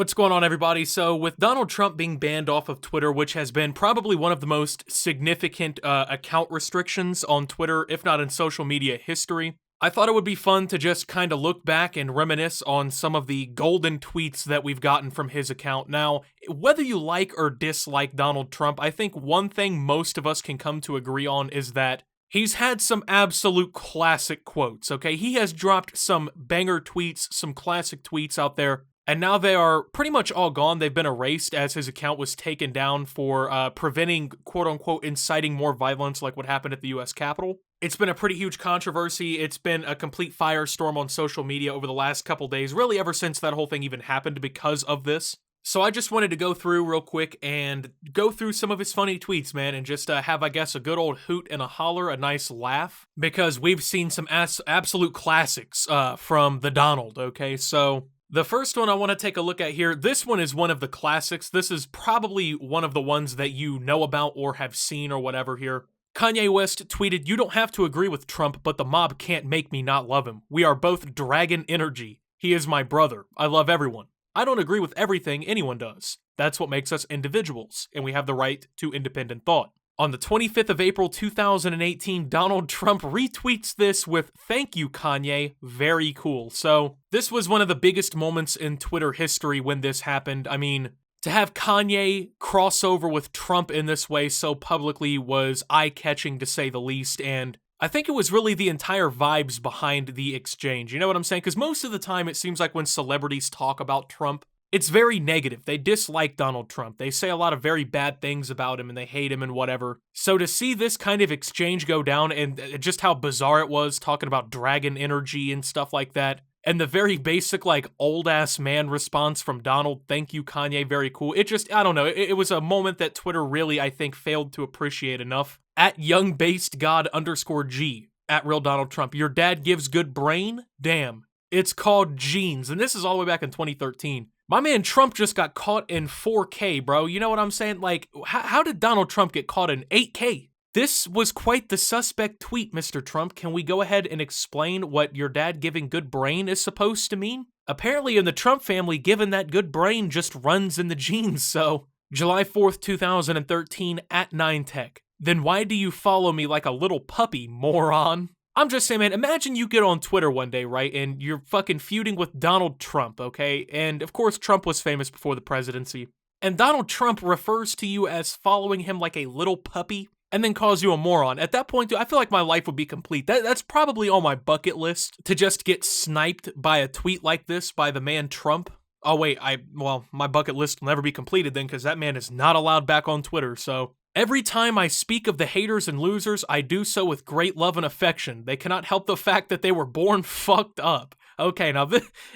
What's going on, everybody? So, with Donald Trump being banned off of Twitter, which has been probably one of the most significant account restrictions on Twitter, if not in social media history, I thought it would be fun to just kind of look back and reminisce on some of the golden tweets that we've gotten from his account. Now, whether you like or dislike Donald Trump, I think one thing most of us can come to agree on is that he's had some absolute classic quotes, okay? He has dropped some banger tweets, some classic tweets out there, and now they are pretty much all gone. They've been erased as his account was taken down for preventing, quote-unquote, inciting more violence like what happened at the U.S. Capitol. It's been a pretty huge controversy. It's been a complete firestorm on social media over the last couple days, really ever since that whole thing even happened because of this. So I just wanted to go through real quick and go through some of his funny tweets, man, and just have, I guess, a good old hoot and a holler, a nice laugh, because we've seen some absolute classics from the Donald, okay? So the first one I want to take a look at here, this one is one of the classics. This is probably one of the ones that you know about or have seen or whatever here. Kanye West tweeted, "You don't have to agree with Trump, but the mob can't make me not love him. We are both dragon energy. He is my brother. I love everyone. I don't agree with everything anyone does. That's what makes us individuals, and we have the right to independent thought." On the 25th of April 2018, Donald Trump retweets this with, "Thank you, Kanye. Very cool." So this was one of the biggest moments in Twitter history when this happened. I mean, to have Kanye cross over with Trump in this way so publicly was eye-catching to say the least, and I think it was really the entire vibes behind the exchange. You know what I'm saying? Because most of the time it seems like when celebrities talk about Trump, it's very negative. They dislike Donald Trump. They say a lot of very bad things about him and they hate him and whatever. So to see this kind of exchange go down and just how bizarre it was, talking about dragon energy and stuff like that, and the very basic, like, old-ass man response from Donald, "Thank you, Kanye, very cool." It just, I don't know, it was a moment that Twitter really, I think, failed to appreciate enough. At YoungBasedGod_G, at Real Donald Trump, "Your dad gives good brain? Damn. It's called genes." And this is all the way back in 2013. My man Trump just got caught in 4K, bro. You know what I'm saying? Like, how did Donald Trump get caught in 8K? This was quite the suspect tweet, Mr. Trump. Can we go ahead and explain what your dad giving good brain is supposed to mean? Apparently in the Trump family, given that good brain just runs in the genes, so. July 4th, 2013, at 9tech. "Then why do you follow me like a little puppy, moron?" I'm just saying, man, imagine you get on Twitter one day, right, and you're fucking feuding with Donald Trump, okay? And of course, Trump was famous before the presidency. And Donald Trump refers to you as following him like a little puppy, and then calls you a moron. At that point, dude, I feel like my life would be complete. That's probably on my bucket list, to just get sniped by a tweet like this by the man Trump. Oh wait, well, my bucket list will never be completed then, because that man is not allowed back on Twitter, so. "Every time I speak of the haters and losers, I do so with great love and affection. They cannot help the fact that they were born fucked up." Okay, now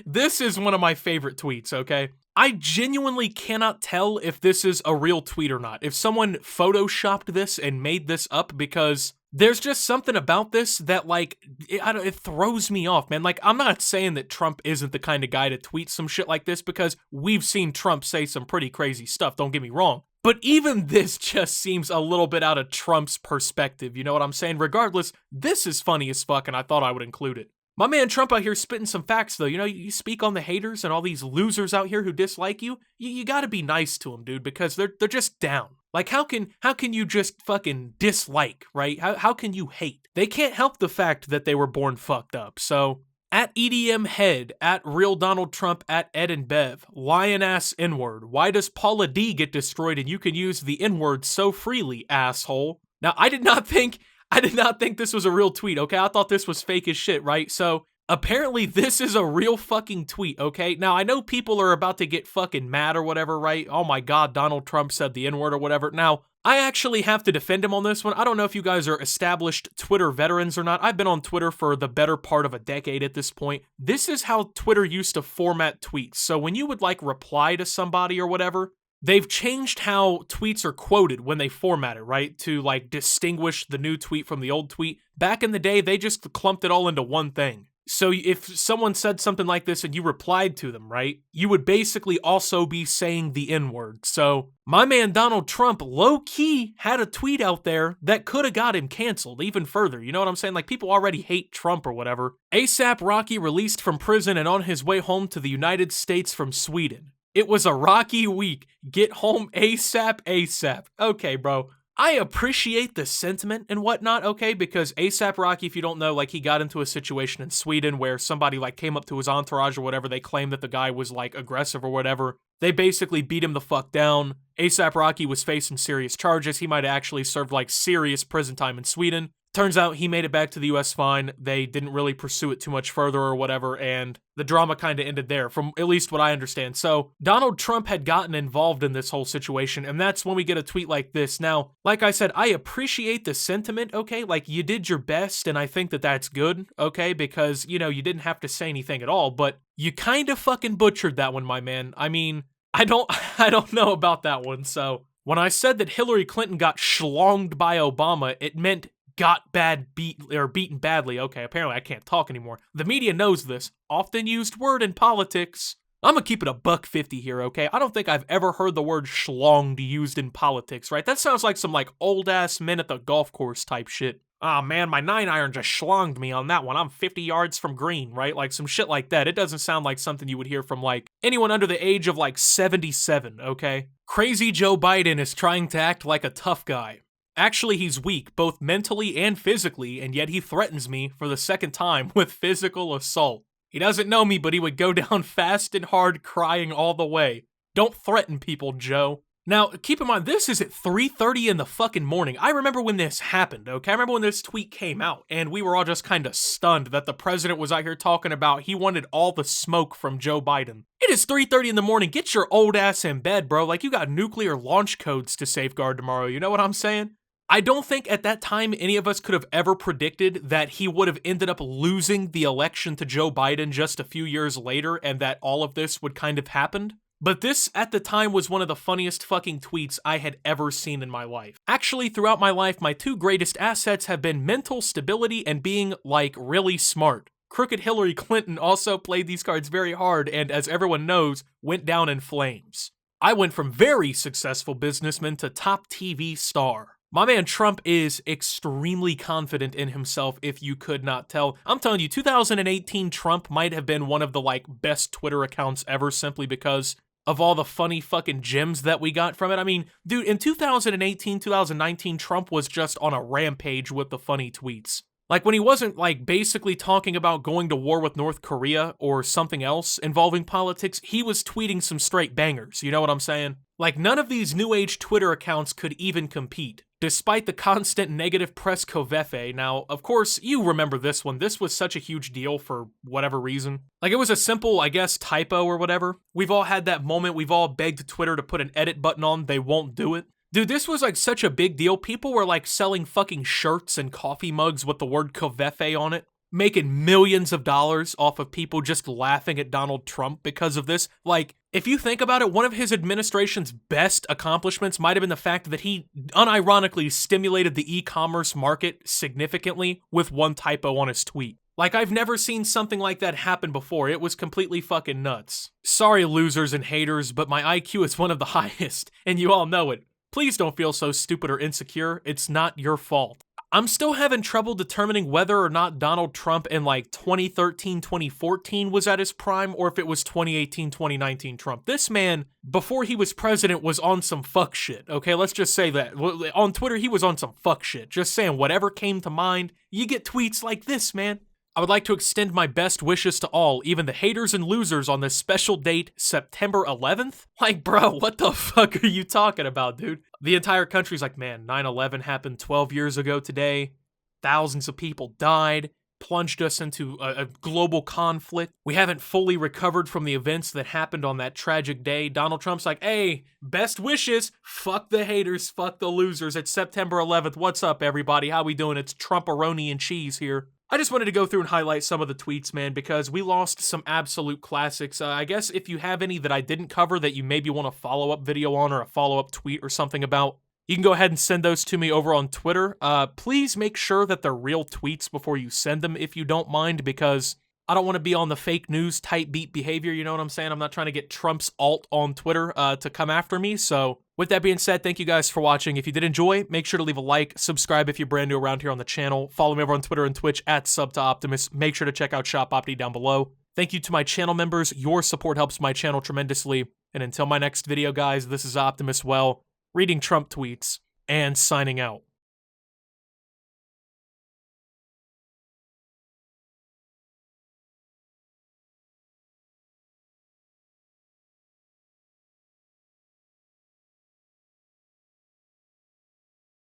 this is one of my favorite tweets, okay? I genuinely cannot tell if this is a real tweet or not. If someone photoshopped this and made this up, because there's just something about this that, like, it throws me off, man. Like, I'm not saying that Trump isn't the kind of guy to tweet some shit like this, because we've seen Trump say some pretty crazy stuff, don't get me wrong. But even this just seems a little bit out of Trump's perspective, you know what I'm saying? Regardless, this is funny as fuck, and I thought I would include it. My man Trump out here spitting some facts, though. You know, you speak on the haters and all these losers out here who dislike you, you gotta be nice to them, dude, because they're just down. Like, how can you just fucking dislike, right? How can you hate? They can't help the fact that they were born fucked up, so. At EDM Head, at Real Donald Trump, at Ed and Bev, "Lion-ass N-word. Why does Paula D get destroyed and you can use the N-word so freely, asshole?" Now, I did not think this was a real tweet, okay? I thought this was fake as shit, right? So, apparently this is a real fucking tweet, okay? Now, I know people are about to get fucking mad or whatever, right? Oh my god, Donald Trump said the N-word or whatever. Now, I actually have to defend him on this one. I don't know if you guys are established Twitter veterans or not. I've been on Twitter for the better part of a decade at this point. This is how Twitter used to format tweets. So when you would, like, reply to somebody or whatever, they've changed how tweets are quoted when they format it, right? To, like, distinguish the new tweet from the old tweet. Back in the day, they just clumped it all into one thing. So if someone said something like this and you replied to them, right, you would basically also be saying the N-word. So my man Donald Trump low-key had a tweet out there that could have got him canceled even further. You know what I'm saying? Like, people already hate Trump or whatever. ASAP Rocky released from prison and on his way home to the United States from Sweden. It was a rocky week. Get home ASAP, ASAP. Okay, bro. I appreciate the sentiment and whatnot, okay, because ASAP Rocky, if you don't know, like, he got into a situation in Sweden where somebody, like, came up to his entourage or whatever, they claimed that the guy was, like, aggressive or whatever. They basically beat him the fuck down. ASAP Rocky was facing serious charges. He might have actually served, like, serious prison time in Sweden. Turns out he made it back to the US fine. They didn't really pursue it too much further or whatever, and the drama kind of ended there, from at least what I understand. So, Donald Trump had gotten involved in this whole situation, and that's when we get a tweet like this. Now, like I said, I appreciate the sentiment, okay? Like, you did your best, and I think that that's good, okay? Because, you know, you didn't have to say anything at all, but you kind of fucking butchered that one, my man. I mean, I don't know about that one, so... When I said that Hillary Clinton got schlonged by Obama, it meant beaten badly. Okay, apparently I can't talk anymore. The media knows this. Often used word in politics. I'm gonna keep it a $1.50 here, okay? I don't think I've ever heard the word schlonged used in politics, right? That sounds like some, like, old-ass men at the golf course type shit. Ah, man, my 9-iron just schlonged me on that one. I'm 50 yards from green, right? Like, some shit like that. It doesn't sound like something you would hear from, like, anyone under the age of, like, 77, okay? Crazy Joe Biden is trying to act like a tough guy. Actually, he's weak, both mentally and physically, and yet he threatens me for the second time with physical assault. He doesn't know me, but he would go down fast and hard, crying all the way. Don't threaten people, Joe. Now, keep in mind, this is at 3:30 in the fucking morning. I remember when this happened, okay? I remember when this tweet came out, and we were all just kind of stunned that the president was out here talking about he wanted all the smoke from Joe Biden. It is 3:30 in the morning. Get your old ass in bed, bro. Like, you got nuclear launch codes to safeguard tomorrow. You know what I'm saying? I don't think at that time any of us could have ever predicted that he would have ended up losing the election to Joe Biden just a few years later and that all of this would kind of happened. But this, at the time, was one of the funniest fucking tweets I had ever seen in my life. Actually, throughout my life, my two greatest assets have been mental stability and being, like, really smart. Crooked Hillary Clinton also played these cards very hard and, as everyone knows, went down in flames. I went from very successful businessman to top TV star. My man Trump is extremely confident in himself, if you could not tell. I'm telling you, 2018 Trump might have been one of the, like, best Twitter accounts ever simply because of all the funny fucking gems that we got from it. I mean, dude, in 2018, 2019, Trump was just on a rampage with the funny tweets. Like, when he wasn't, like, basically talking about going to war with North Korea or something else involving politics, he was tweeting some straight bangers, you know what I'm saying? Like, none of these new age Twitter accounts could even compete, despite the constant negative press covefe. Now, of course, you remember this one. This was such a huge deal for whatever reason. Like, it was a simple, I guess, typo or whatever. We've all had that moment. We've all begged Twitter to put an edit button on. They won't do it. Dude, this was, like, such a big deal. People were, like, selling fucking shirts and coffee mugs with the word covefe on it, making millions of dollars off of people just laughing at Donald Trump because of this. Like, if you think about it, one of his administration's best accomplishments might have been the fact that he unironically stimulated the e-commerce market significantly with one typo on his tweet. Like, I've never seen something like that happen before. It was completely fucking nuts. Sorry, losers and haters, but my IQ is one of the highest, and you all know it. Please don't feel so stupid or insecure. It's not your fault. I'm still having trouble determining whether or not Donald Trump in, like, 2013, 2014 was at his prime, or if it was 2018, 2019 Trump. This man, before he was president, was on some fuck shit, okay? Let's just say that. On Twitter, he was on some fuck shit. Just saying, whatever came to mind, you get tweets like this, man. I would like to extend my best wishes to all, even the haters and losers, on this special date, September 11th? Like, bro, what the fuck are you talking about, dude? The entire country's like, man, 9/11 happened 12 years ago today. Thousands of people died, plunged us into a global conflict. We haven't fully recovered from the events that happened on that tragic day. Donald Trump's like, hey, best wishes. Fuck the haters, fuck the losers. It's September 11th. What's up, everybody? How we doing? It's Trumparoni and cheese here. I just wanted to go through and highlight some of the tweets, man, because we lost some absolute classics. I guess if you have any that I didn't cover that you maybe want a follow-up video on or a follow-up tweet or something about, you can go ahead and send those to me over on Twitter. Please make sure that they're real tweets before you send them if you don't mind, because I don't want to be on the fake news type beat behavior, you know what I'm saying? I'm not trying to get Trump's alt on Twitter to come after me, so with that being said, thank you guys for watching. If you did enjoy, make sure to leave a like, subscribe if you're brand new around here on the channel, follow me over on Twitter and Twitch at @SubToOptimus. Make sure to check out Shop Opti down below. Thank you to my channel members. Your support helps my channel tremendously. And until my next video, guys, this is Optimus reading Trump tweets and signing out.